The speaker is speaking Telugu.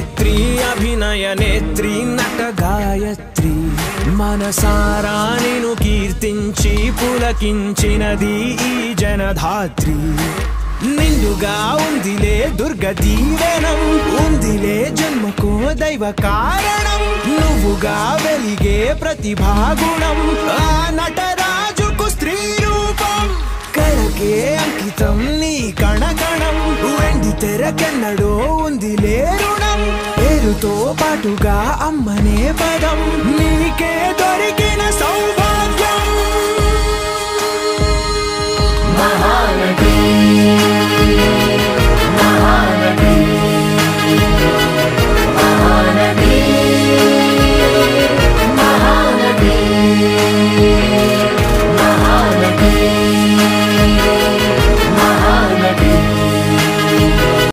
అభినేత్రి అభినయ నేత్రి నట గాయత్రి మనసారా నిన్ను కీర్తించి పులకించినది ఈ జనధాత్రి నిండుగా ఉందిలే దుర్గ దీవెనం ఉందిలే జన్మకో దైవ కారణం నువ్వుగా వెలిగే ప్రతిభాగుణం ఆ నటరాజుకు స్త్రీ రూపం కళకే అంకితం నీ కణకణం వెండి తెరకెన్నడో ఉందిలే రుణం పేరుతో పాటుగా అమ్మనే పదం నీకే దొరికిన సౌభాగ్యం మహానటి